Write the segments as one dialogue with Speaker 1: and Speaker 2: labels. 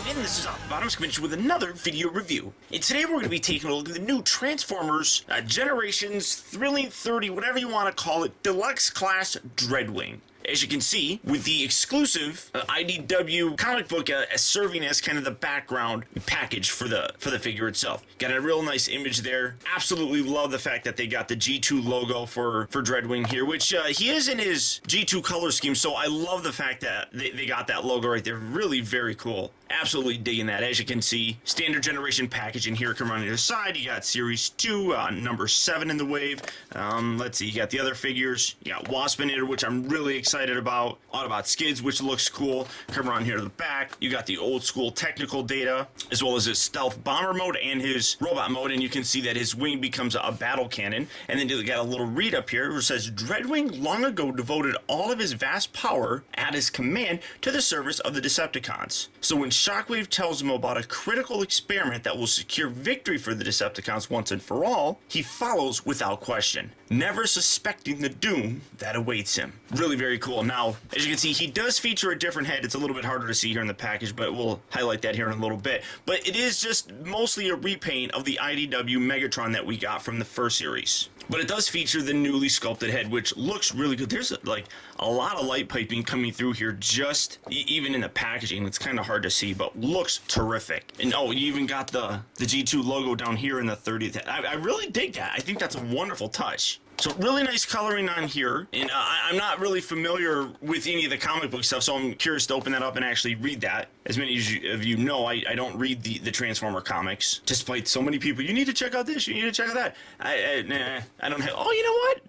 Speaker 1: again, this is optibotimus coming with another video review. And today we're going to be taking a look at the new Transformers Generations Thrilling 30, whatever you want to call it, Deluxe Class Dreadwing. As you can see, with the exclusive IDW comic book serving as kind of the background package for the figure itself. Got a real nice image there. Absolutely love the fact that they got the G2 logo for Dreadwing here, which he is in his G2 color scheme, so I love the fact that they got that logo right there. Really very cool. Absolutely digging that. As you can see, standard generation packaging here. Come around the other side, you got Series 2, number 7 in the wave. Let's see, you got the other figures. You got Waspinator, which I'm really excited about. Autobot Skids, which looks cool. Come around here to the back. You got the old school technical data, as well as his stealth bomber mode and his robot mode, and you can see that his wing becomes a battle cannon. And then you got a little read up here where it says, Dreadwing long ago devoted all of his vast power at his command to the service of the Decepticons. So when Shockwave tells him about a critical experiment that will secure victory for the Decepticons once and for all, he follows without question, never suspecting the doom that awaits him. Really very cool. Now, as you can see, he does feature a different head. It's a little bit harder to see here in the package, but we'll highlight that here in a little bit. But it is just mostly a repaint of the IDW Megatron that we got from the first series. But it does feature the newly sculpted head, which looks really good. There's like a lot of light piping coming through here, just even in the packaging. It's kind of hard to see, but looks terrific. And oh, you even got the G2 logo down here in the 30th. I really dig that. I think that's a wonderful touch. So really nice coloring on here, and I'm not really familiar with any of the comic book stuff, so I'm curious to open that up and actually read that. As many of you know, I don't read the Transformer comics, despite so many people, you need to check out this, you need to check out that. I don't have, oh, you know what?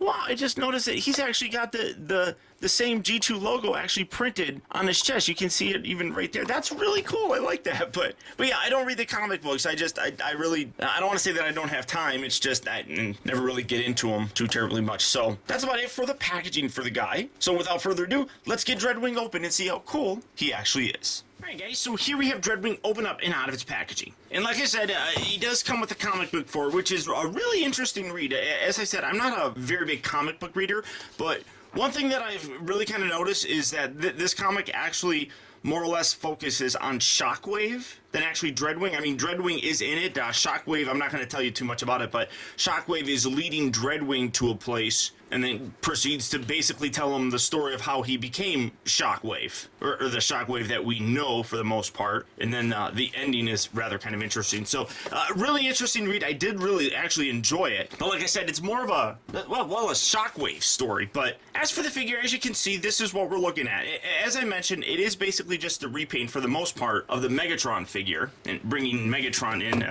Speaker 1: Wow, I just noticed that he's actually got the same G2 logo actually printed on his chest. You can see it even right there. That's really cool. I like that. But yeah, I don't read the comic books. I don't want to say that I don't have time. It's just I never really get into them too terribly much. So that's about it for the packaging for the guy. So without further ado, let's get Dreadwing open and see how cool he actually is. Alright guys, so here we have Dreadwing open up and out of its packaging. And like I said, he does come with a comic book for, which is a really interesting read. As I said, I'm not a very big comic book reader, but one thing that I've really kind of noticed is that this comic actually more or less focuses on Shockwave than actually Dreadwing. I mean, Dreadwing is in it. Shockwave, I'm not going to tell you too much about it, but Shockwave is leading Dreadwing to a place and then proceeds to basically tell him the story of how he became Shockwave, or the Shockwave that we know for the most part. And then the ending is rather kind of interesting. So, really interesting read. I did really actually enjoy it. But like I said, it's more of a Shockwave story. But as for the figure, as you can see, this is what we're looking at. As I mentioned, it is basically just a repaint for the most part of the Megatron figure, and bringing Megatron in.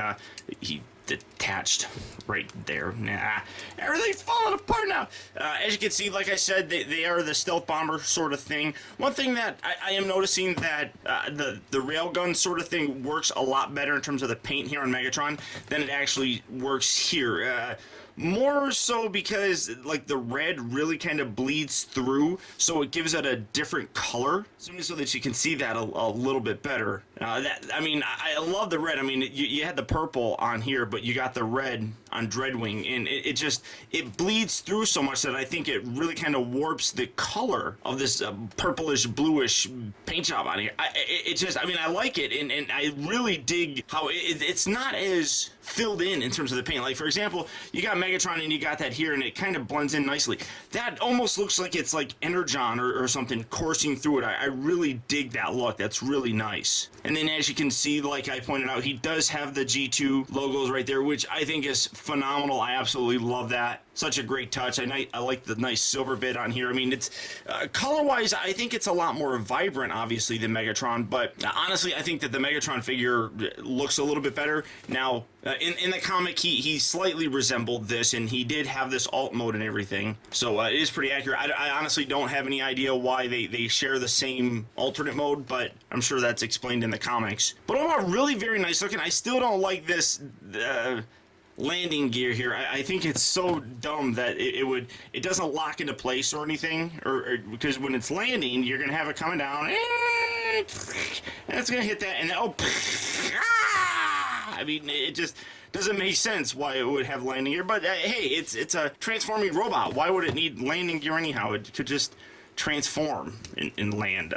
Speaker 1: He detached right there. Nah, everything's falling apart now. As you can see, like I said, they are the stealth bomber sort of thing. One thing that I am noticing that the railgun sort of thing works a lot better in terms of the paint here on Megatron than it actually works here. More so because like the red really kind of bleeds through, so it gives it a different color, so that you can see that a little bit better. I love the red. I mean, you had the purple on here, but you got the red on Dreadwing, and it bleeds through so much that I think it really kind of warps the color of this purplish bluish paint job on here. I like it, and I really dig how it's not as filled in terms of the paint. Like for example, you got Megatron and you got that here, and it kind of blends in nicely. That almost looks like it's like Energon or something coursing through it. I really dig that look. That's really nice. And then as you can see, like I pointed out, he does have the G2 logos right there, which I think is phenomenal. I absolutely love that. Such a great touch. I like the nice silver bit on here. I mean, it's color-wise, I think it's a lot more vibrant, obviously, than Megatron. But honestly, I think that the Megatron figure looks a little bit better. Now, in the comic, he slightly resembled this, and he did have this alt mode and everything. So it is pretty accurate. I honestly don't have any idea why they share the same alternate mode, but I'm sure that's explained in the comics. But overall, really very nice looking. I still don't like this landing gear here. I think it's so dumb that it doesn't lock into place or anything, or because when it's landing, you're gonna have it coming down, and it's gonna hit that, and I mean, it just doesn't make sense why it would have landing gear. But hey, it's a transforming robot. Why would it need landing gear anyhow? It could just transform and land.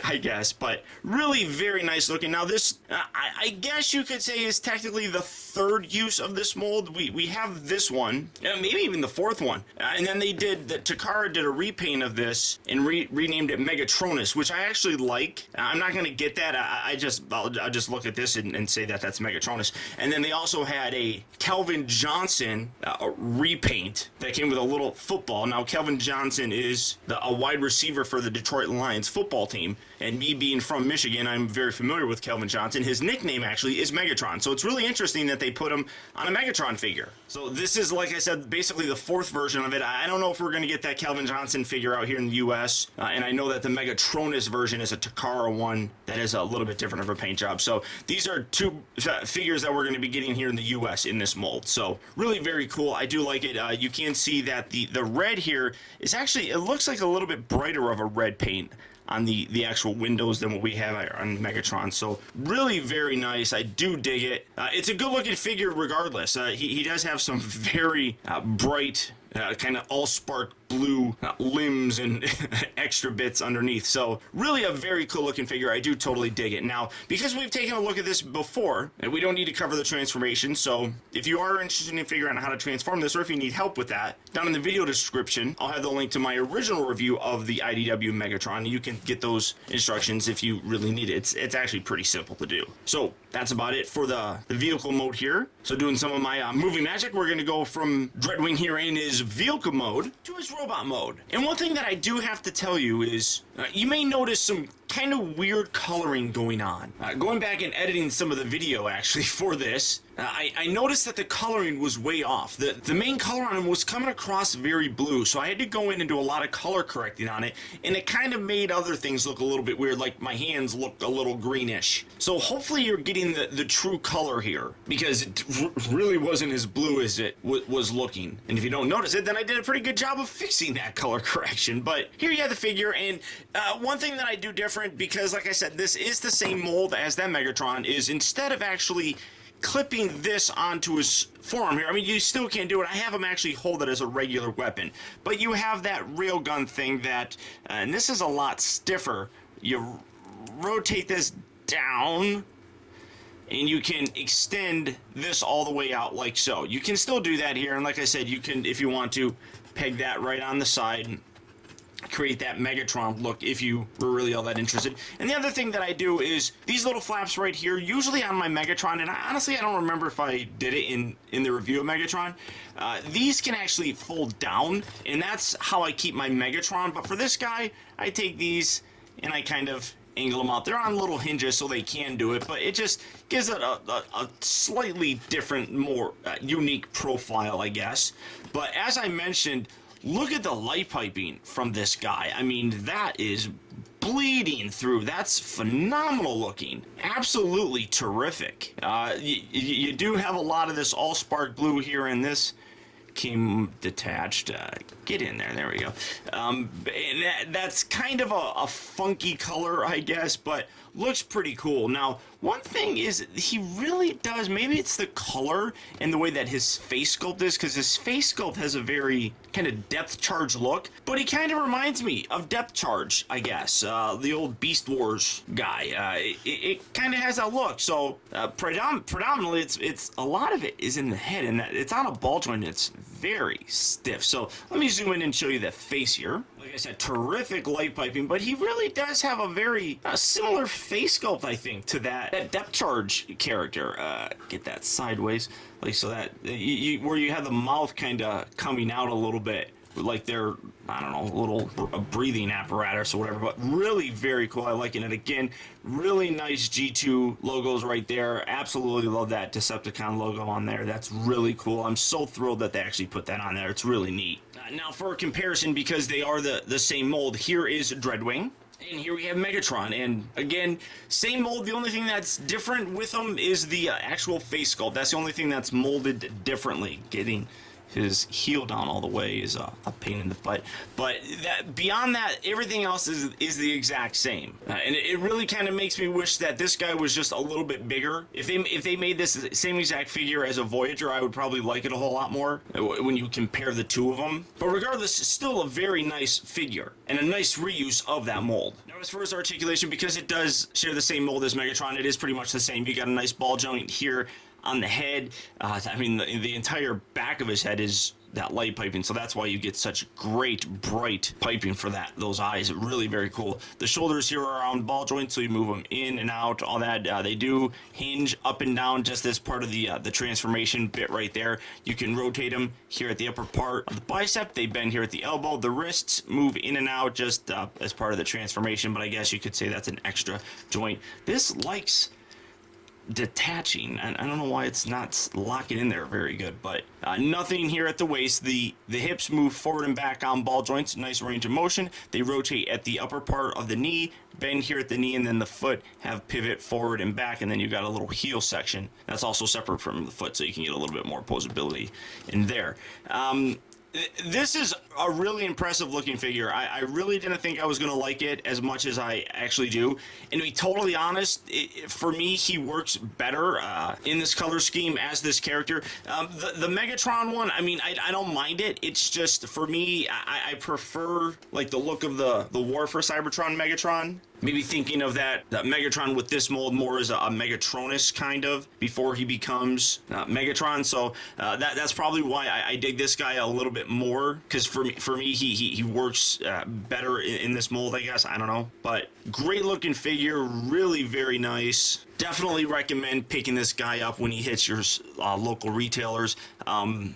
Speaker 1: I guess, but really very nice looking. Now this, I guess you could say, is technically the third use of this mold. We have this one, maybe even the fourth one, and then Takara did a repaint of this and renamed it Megatronus, which I actually like. I'm not gonna get that. I'll just look at this and say that that's Megatronus. And then they also had a Calvin Johnson repaint that came with a little football. Now Calvin Johnson is a wide receiver for the Detroit Lions football team, and me being from Michigan, I'm very familiar with Calvin Johnson. His nickname actually is Megatron, so it's really interesting that they put him on a Megatron figure. So this is, like I said, basically the fourth version of it. I don't know if we're going to get that Calvin Johnson figure out here in the US, and I know that the Megatronus version is a Takara one that is a little bit different of a paint job. So these are two figures that we're going to be getting here in the US in this mold. So really very cool. I do like it. You can see that the red here is actually, it looks like a little bit brighter of a red paint on the actual windows than what we have on Megatron. So really very nice. I do dig it. It's a good looking figure regardless. He does have some very bright kind of all spark blue limbs and extra bits underneath. So really a very cool looking figure. I do totally dig it. Now, because we've taken a look at this before, and we don't need to cover the transformation, so if you are interested in figuring out how to transform this, or if you need help with that, down in the video description, I'll have the link to my original review of the IDW Megatron. You can get those instructions if you really need it. It's actually pretty simple to do. So that's about it for the vehicle mode here. So doing some of my movie magic, we're going to go from Dreadwing here in his vehicle mode to his robot mode. And one thing that I do have to tell you is you may notice some kind of weird coloring going on. Going back and editing some of the video actually for this, I noticed that the coloring was way off. The main color on him was coming across very blue, so I had to go in and do a lot of color correcting on it, and it kind of made other things look a little bit weird, like my hands looked a little greenish. So hopefully you're getting the true color here, because it really wasn't as blue as it was looking. And if you don't notice it, then I did a pretty good job of fixing that color correction. But here you have the figure, and one thing that I do different, because like I said, this is the same mold as that Megatron, is instead of actually clipping this onto his forearm here, I mean, you still can't do it. I have him actually hold it as a regular weapon, but you have that railgun thing that, and this is a lot stiffer. You rotate this down, and you can extend this all the way out like so. You can still do that here, and like I said, you can, if you want to, peg that right on the side, create that Megatron look if you were really all that interested. And the other thing that I do is these little flaps right here, usually on my Megatron, and honestly I don't remember if I did it in the review of Megatron, these can actually fold down, and that's how I keep my Megatron. But for this guy, I take these and I kind of angle them out. They're on little hinges so they can do it, but it just gives it a slightly different, more unique profile, I guess. But as I mentioned, look at the light piping from this guy. I mean, that is bleeding through. That's phenomenal looking. Absolutely terrific. You do have a lot of this all spark blue here, and this came detached. Get in there. There we go. And that's kind of a funky color, I guess, but looks pretty cool. Now, one thing is he really does, maybe it's the color and the way that his face sculpt is, because his face sculpt has a very kind of depth charge look, but he kind of reminds me of Depth Charge, I guess, the old Beast Wars guy. It kind of has that look. So predominantly it's a lot of it is in the head, and that it's on a ball joint. It's very stiff. So let me zoom in and show you the face here. Like I said, terrific light piping, but he really does have a very similar face sculpt, I think, to that Depth Charge character. Get that sideways, like so that where you have the mouth kind of coming out a little bit, like they're, I don't know, a little breathing apparatus or whatever. But really very cool. I like it. And again, really nice G2 logos right there. Absolutely love that Decepticon logo on there. That's really cool. I'm so thrilled that they actually put that on there. It's really neat. Now for a comparison, because they are the same mold, here is Dreadwing. And here we have Megatron, and again, same mold. The only thing that's different with them is the actual face sculpt. That's the only thing that's molded differently. Getting his heel down all the way is a pain in the butt. But beyond that, everything else is the exact same. And it really kind of makes me wish that this guy was just a little bit bigger. If they made this same exact figure as a Voyager, I would probably like it a whole lot more when you compare the two of them. But regardless, it's still a very nice figure and a nice reuse of that mold. Now Now, as far as articulation, because it does share the same mold as Megatron, it is pretty much the same. You got a nice ball joint here on the head. I mean, the entire back of his head is that light piping, so that's why you get such great bright piping for those eyes. Really very cool. The shoulders here are on ball joints, so you move them in and out, all that. They do hinge up and down, just as part of the transformation bit right there. You can rotate them here at the upper part of the bicep. They bend here at the elbow. The wrists move in and out just as part of the transformation, but I guess you could say that's an extra joint. This likes detaching, and I don't know why it's not locking in there very good, but nothing here at the waist. The hips move forward and back on ball joints, nice range of motion. They rotate at the upper part of the knee, bend here at the knee, and then the foot have pivot forward and back, and then you've got a little heel section that's also separate from the foot, so you can get a little bit more posability in there. This is a really impressive looking figure. I really didn't think I was going to like it as much as I actually do. And to be totally honest, for me, he works better in this color scheme as this character. The Megatron one, I mean, I don't mind it. It's just, for me, I prefer like the look of the War for Cybertron Megatron. Maybe thinking of that Megatron with this mold more as a Megatronus kind of before he becomes Megatron. So that's probably why I dig this guy a little bit more, because for me he works better in this mold, I guess. I don't know, but great looking figure, really very nice. Definitely recommend picking this guy up when he hits your local retailers.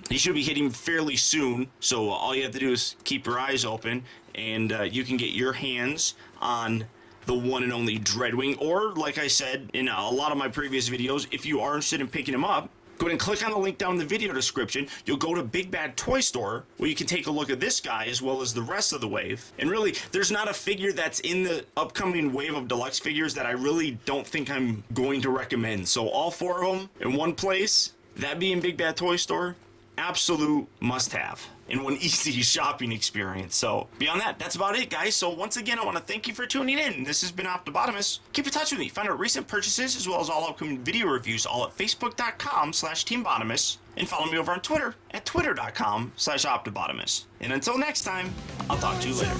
Speaker 1: He should be hitting fairly soon, so all you have to do is keep your eyes open, and you can get your hands on the one and only Dreadwing. Or, like I said in a lot of my previous videos, if you are interested in picking him up, go ahead and click on the link down in the video description. You'll go to Big Bad Toy Store, where you can take a look at this guy as well as the rest of the wave. And really, there's not a figure that's in the upcoming wave of deluxe figures that I really don't think I'm going to recommend. So all 4 of them in one place, that being Big Bad Toy Store, absolute must-have in one easy shopping experience. So beyond that, that's about it, guys. So once again, I want to thank you for tuning in. This has been Optibotimus. Keep in touch with me. Find out recent purchases as well as all upcoming video reviews all at facebook.com/teambotimus, and follow me over on Twitter at twitter.com/optibotimus. And until next time, I'll talk to you later.